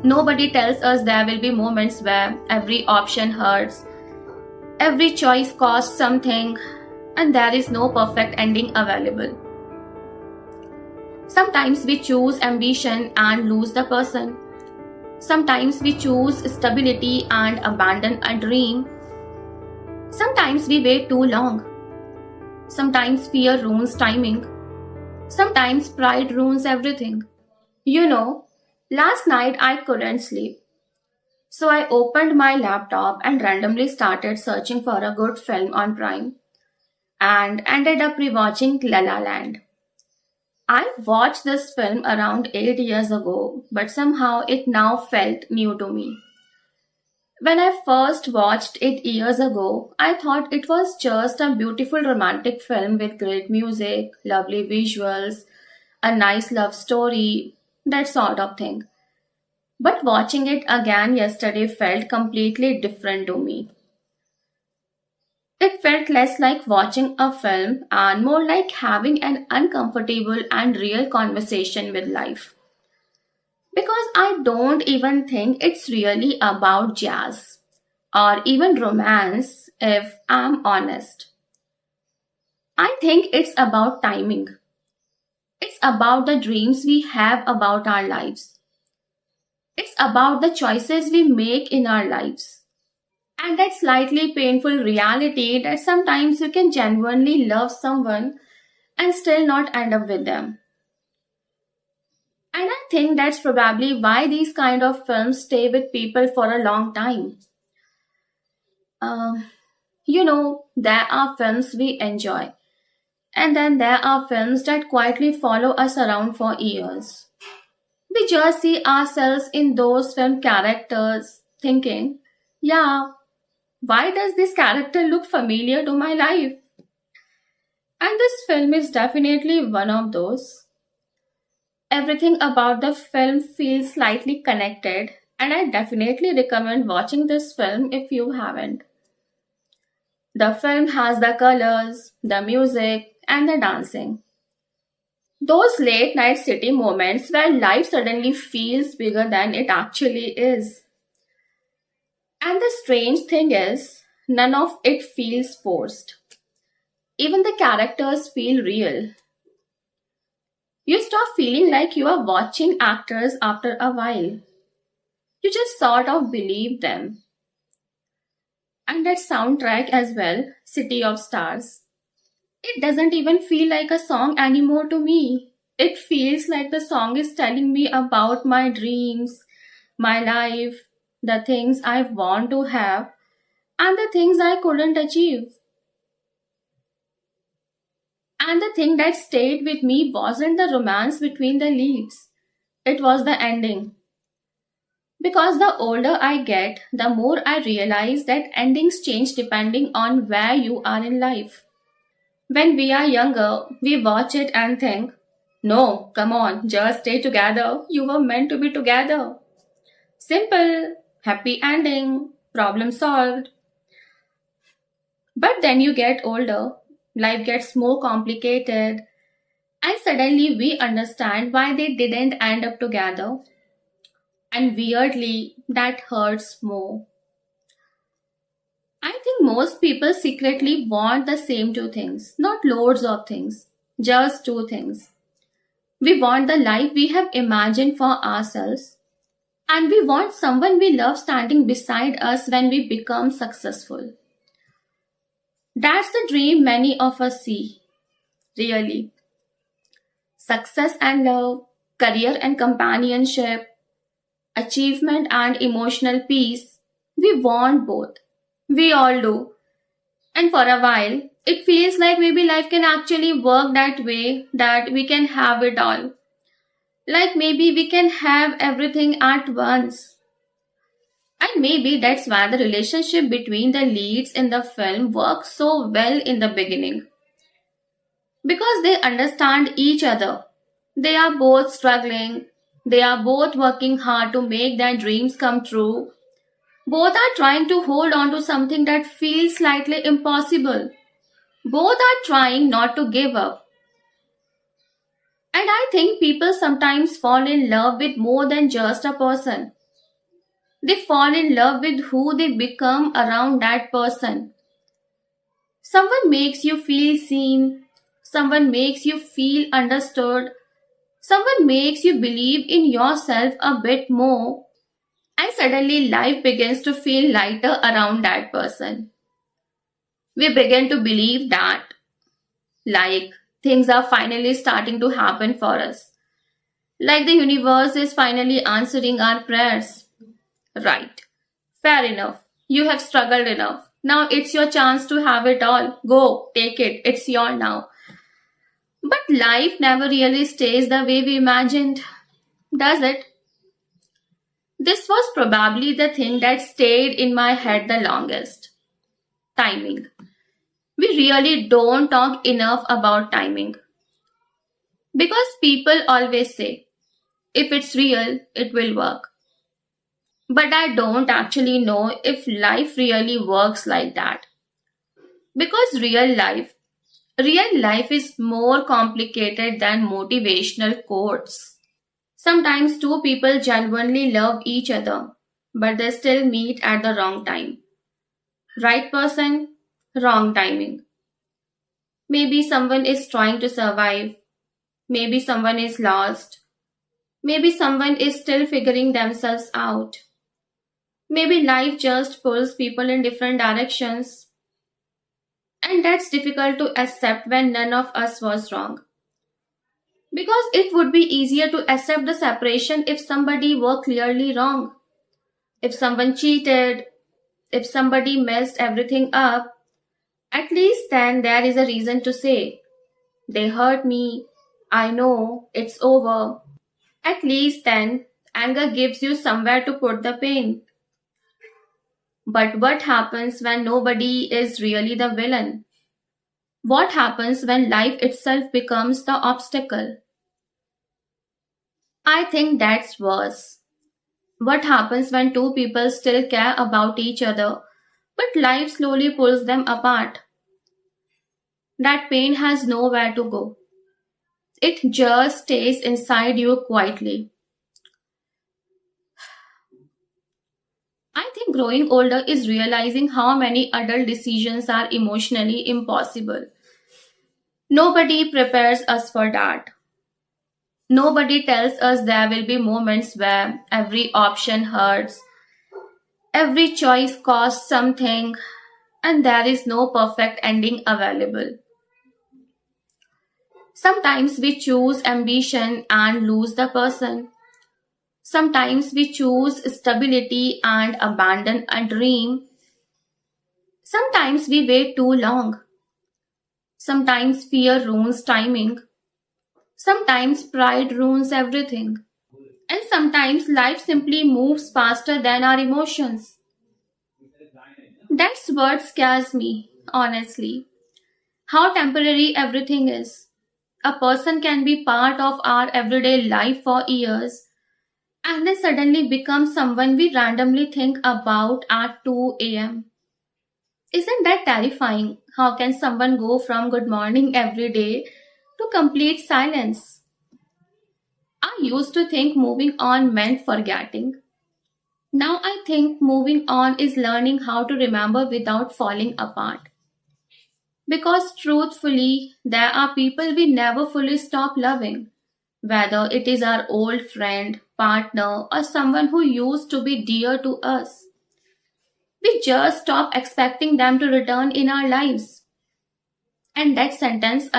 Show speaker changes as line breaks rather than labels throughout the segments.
Nobody tells us there will be moments where every option hurts, every choice costs something, and there is no perfect ending available. Sometimes we choose ambition and lose the person. Sometimes we choose stability and abandon a dream. Sometimes we wait too long. Sometimes fear ruins timing. Sometimes pride ruins everything. Last night I couldn't sleep. So I opened my laptop and randomly started searching for a good film on Prime and ended up rewatching La La Land. I watched this film around 8 years ago, but somehow it now felt new to me. When I first watched it years ago, I thought it was just a beautiful romantic film with great music, lovely visuals, a nice love story, that sort of thing. But watching it again yesterday felt completely different to me. It felt less like watching a film and more like having an uncomfortable and real conversation with life. Because I don't even think it's really about jazz or even romance, if I'm honest. I think it's about timing. It's about the dreams we have about our lives. It's about the choices we make in our lives. And that slightly painful reality that sometimes you can genuinely love someone and still not end up with them. And I think that's probably why these kind of films stay with people for a long time. Um, there are films we enjoy, and then there are films that quietly follow us around for years. We just see ourselves in those film characters, thinking, yeah, why does this character look familiar to my life? And this film is definitely one of those. Everything about the film feels slightly connected, and I definitely recommend watching this film if you haven't. The film has the colors, the music, and the dancing. Those late night city moments where life suddenly feels bigger than it actually is. And the strange thing is, none of it feels forced. Even the characters feel real. You stop feeling like you are watching actors after a while. You just sort of believe them. And that soundtrack as well, City of Stars. It doesn't even feel like a song anymore to me. It feels like the song is telling me about my dreams, my life, the things I want to have, and the things I couldn't achieve. And the thing that stayed with me wasn't the romance between the leads, it was the ending. Because the older I get, the more I realize that endings change depending on where you are in life. When we are younger, we watch it and think, no, come on, just stay together. You were meant to be together. Simple, happy ending, problem solved. But then you get older, life gets more complicated, and suddenly we understand why they didn't end up together. And weirdly, that hurts more. I think most people secretly want the same two things, not loads of things, just two things. We want the life we have imagined for ourselves, and we want someone we love standing beside us when we become successful. That's the dream many of us see, really. Success and love, career and companionship, achievement and emotional peace. We want both. We all do. And for a while, it feels like maybe life can actually work that way, that we can have it all. Like maybe we can have everything at once. And maybe that's why the relationship between the leads in the film works so well in the beginning. Because they understand each other. They are both struggling. They are both working hard to make their dreams come true. Both are trying to hold on to something that feels slightly impossible. Both are trying not to give up. And I think people sometimes fall in love with more than just a person. They fall in love with who they become around that person. Someone makes you feel seen, someone makes you feel understood, someone makes you believe in yourself a bit more, and suddenly life begins to feel lighter around that person. We begin to believe that, like, things are finally starting to happen for us. Like the universe is finally answering our prayers. Right. Fair enough. You have struggled enough. Now it's your chance to have it all. Go, take it. It's your now. But life never really stays the way we imagined, does it? This was probably the thing that stayed in my head the longest. Timing. We really don't talk enough about timing. Because people always say, if it's real, it will work. But I don't actually know if life really works like that. Because real life is more complicated than motivational quotes. Sometimes two people genuinely love each other, but they still meet at the wrong time. Right person, wrong timing. Maybe someone is trying to survive. Maybe someone is lost. Maybe someone is still figuring themselves out. Maybe life just pulls people in different directions. And that's difficult to accept when none of us was wrong. Because it would be easier to accept the separation if somebody were clearly wrong. If someone cheated, if somebody messed everything up, at least then there is a reason to say, they hurt me, I know, it's over. At least then, anger gives you somewhere to put the pain. But what happens when nobody is really the villain? What happens when life itself becomes the obstacle? I think that's worse. What happens when two people still care about each other, but life slowly pulls them apart? That pain has nowhere to go. It just stays inside you quietly. I think growing older is realizing how many adult decisions are emotionally impossible. Nobody prepares us for that. Nobody tells us there will be moments where every option hurts, every choice costs something, and there is no perfect ending available. Sometimes we choose ambition and lose the person. Sometimes we choose stability and abandon a dream. Sometimes we wait too long. Sometimes fear ruins timing. Sometimes pride ruins everything. And sometimes life simply moves faster than our emotions. That's what scares me, honestly. How temporary everything is. A person can be part of our everyday life for years and then suddenly become someone we randomly think about at 2 a.m. Isn't that terrifying? How can someone go from good morning every day to complete silence? I used to think moving on meant forgetting. Now I think moving on is learning how to remember without falling apart. Because truthfully, there are people we never fully stop loving. Whether it is our old friend, partner, or someone who used to be dear to us. We just stop expecting them to return in our lives. And that sentence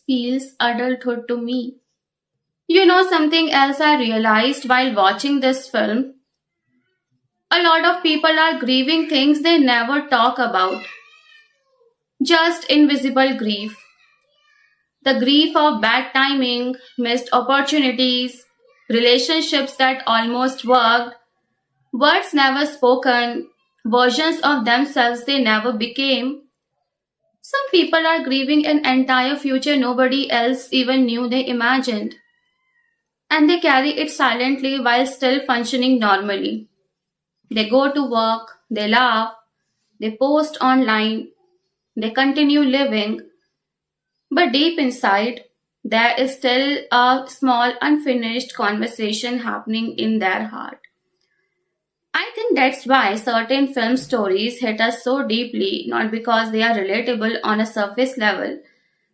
feels adulthood to me. You know something else I realized while watching this film? A lot of people are grieving things they never talk about. Just invisible grief. The grief of bad timing, missed opportunities, relationships that almost worked, words never spoken, versions of themselves they never became. Some people are grieving an entire future nobody else even knew they imagined. And they carry it silently while still functioning normally. They go to work, they laugh, they post online, they continue living, but deep inside, there is still a small unfinished conversation happening in their heart. I think that's why certain film stories hit us so deeply, not because they are relatable on a surface level,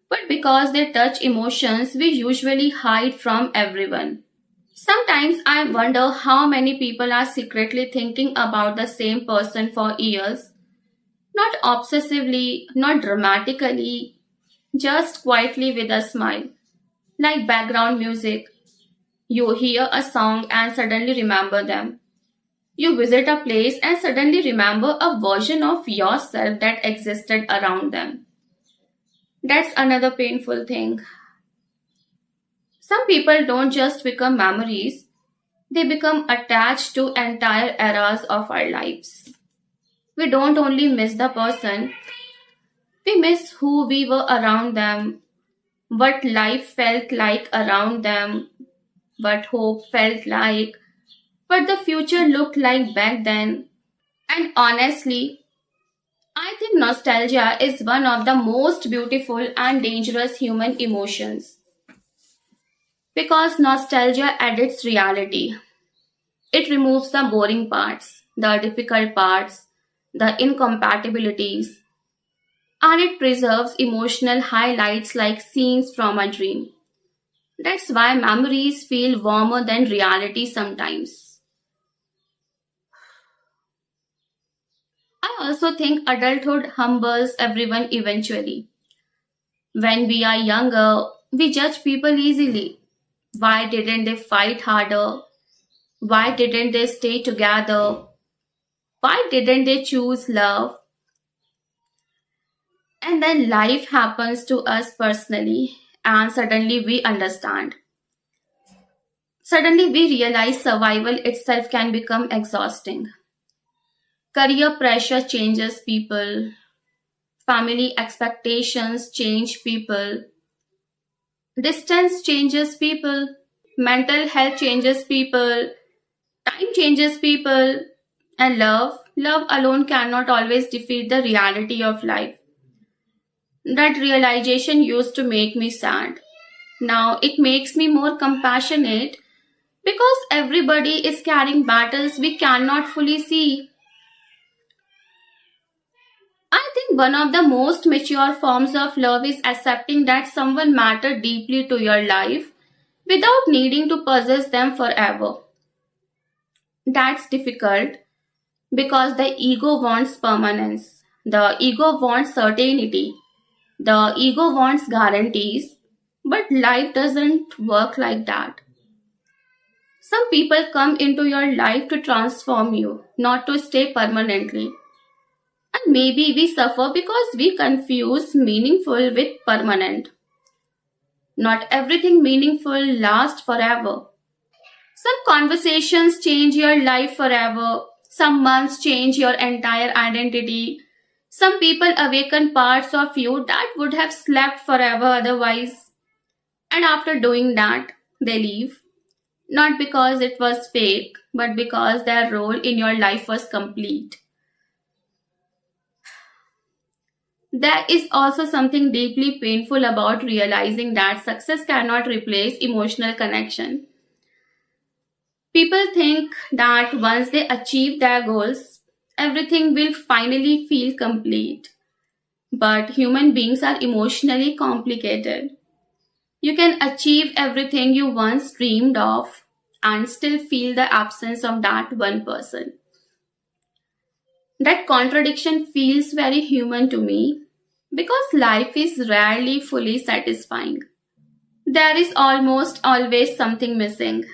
but because they touch emotions we usually hide from everyone. Sometimes I wonder how many people are secretly thinking about the same person for years, not obsessively, not dramatically, just quietly with a smile. Like background music, you hear a song and suddenly remember them. You visit a place and suddenly remember a version of yourself that existed around them. That's another painful thing. Some people don't just become memories, they become attached to entire eras of our lives. We don't only miss the person, we miss who we were around them, what life felt like around them, what hope felt like, what the future looked like back then. And honestly, I think nostalgia is one of the most beautiful and dangerous human emotions because nostalgia edits reality. It removes the boring parts, the difficult parts, the incompatibilities, and it preserves emotional highlights like scenes from a dream. That's why memories feel warmer than reality sometimes. I also think adulthood humbles everyone eventually. When we are younger, we judge people easily. Why didn't they fight harder? Why didn't they stay together? Why didn't they choose love? And then life happens to us personally, and suddenly we understand. Suddenly we realize survival itself can become exhausting. Career pressure changes people, family expectations change people, distance changes people, mental health changes people, time changes people, and love alone cannot always defeat the reality of life. That realization used to make me sad. Now it makes me more compassionate because everybody is carrying battles we cannot fully see. I think one of the most mature forms of love is accepting that someone mattered deeply to your life without needing to possess them forever. That's difficult because the ego wants permanence. The ego wants certainty. The ego wants guarantees. But life doesn't work like that. Some people come into your life to transform you, not to stay permanently. And maybe we suffer because we confuse meaningful with permanent. Not everything meaningful lasts forever. Some conversations change your life forever. Some months change your entire identity. Some people awaken parts of you that would have slept forever otherwise. And after doing that, they leave. Not because it was fake, but because their role in your life was complete. There is also something deeply painful about realizing that success cannot replace emotional connection. People think that once they achieve their goals, everything will finally feel complete. But human beings are emotionally complicated. You can achieve everything you once dreamed of and still feel the absence of that one person. That contradiction feels very human to me because life is rarely fully satisfying. There is almost always something missing.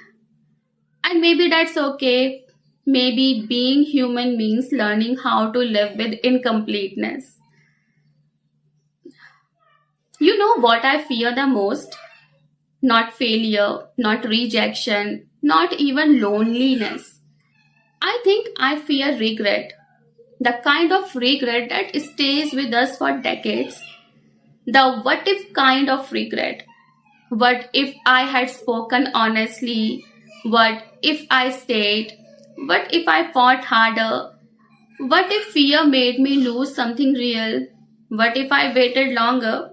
And maybe that's okay. Maybe being human means learning how to live with incompleteness. You know what I fear the most? Not failure, not rejection, not even loneliness. I think I fear regret. The kind of regret that stays with us for decades. The what if kind of regret. What if I had spoken honestly? What if I stayed? What if I fought harder? What if fear made me lose something real? What if I waited longer?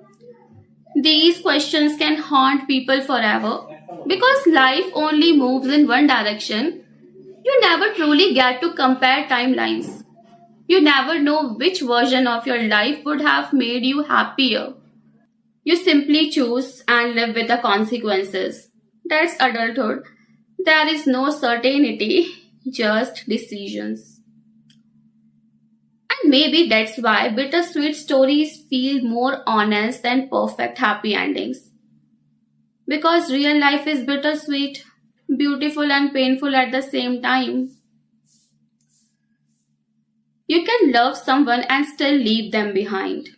These questions can haunt people forever because life only moves in one direction. You You never truly get to compare timelines. You never know which version of your life would have made you happier. You simply choose and live with the consequences. That's adulthood. There is no certainty, just decisions. And maybe that's why bittersweet stories feel more honest than perfect happy endings. Because real life is bittersweet, beautiful and painful at the same time. You can love someone and still leave them behind.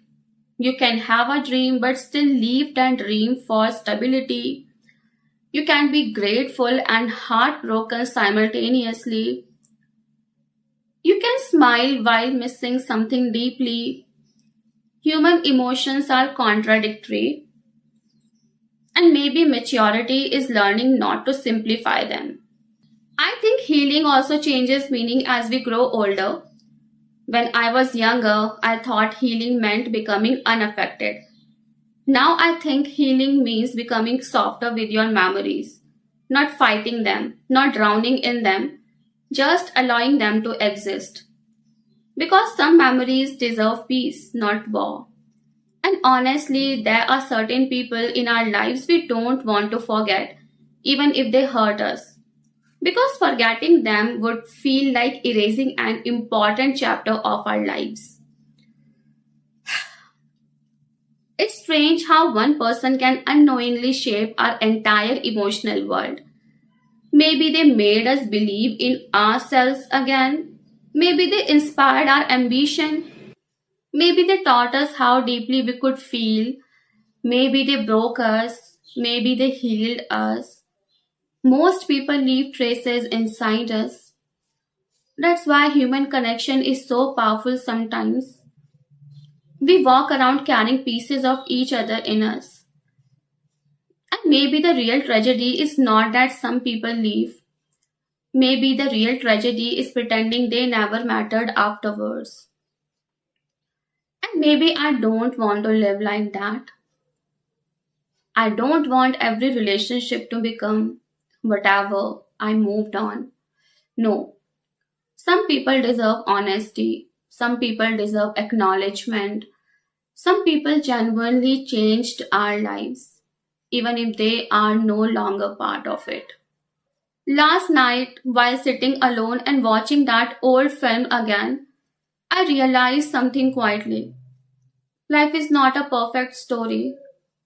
You can have a dream but still leave that dream for stability. You can be grateful and heartbroken simultaneously. You can smile while missing something deeply. Human emotions are contradictory, and maybe maturity is learning not to simplify them. I think healing also changes meaning as we grow older. When I was younger, I thought healing meant becoming unaffected. Now I think healing means becoming softer with your memories, not fighting them, not drowning in them, just allowing them to exist. Because some memories deserve peace, not war. And honestly, there are certain people in our lives we don't want to forget, even if they hurt us. Because forgetting them would feel like erasing an important chapter of our lives. It's strange how one person can unknowingly shape our entire emotional world. Maybe they made us believe in ourselves again. Maybe they inspired our ambition. Maybe they taught us how deeply we could feel. Maybe they broke us. Maybe they healed us. Most people leave traces inside us. That's why human connection is so powerful sometimes. We walk around carrying pieces of each other in us. And maybe the real tragedy is not that some people leave. Maybe the real tragedy is pretending they never mattered afterwards. And maybe I don't want to live like that. I don't want every relationship to become whatever I moved on. No. Some people deserve honesty. Some people deserve acknowledgement. Some people genuinely changed our lives, even if they are no longer part of it. Last night, while sitting alone and watching that old film again, I realized something quietly. Life is not a perfect story.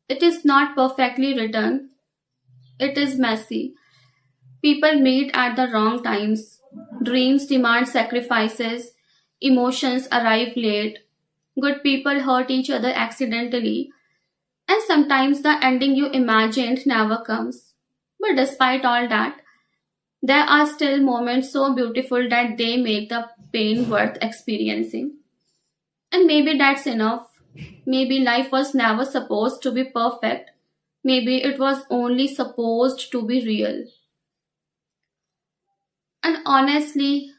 It is not perfectly written. It is messy. People meet at the wrong times. Dreams demand sacrifices. Emotions arrive late. Good people hurt each other accidentally. And sometimes the ending you imagined never comes. But despite all that, there are still moments so beautiful that they make the pain worth experiencing. And maybe that's enough. Maybe life was never supposed to be perfect. Maybe it was only supposed to be real. And honestly,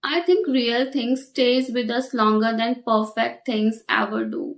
I think real things stays with us longer than perfect things ever do.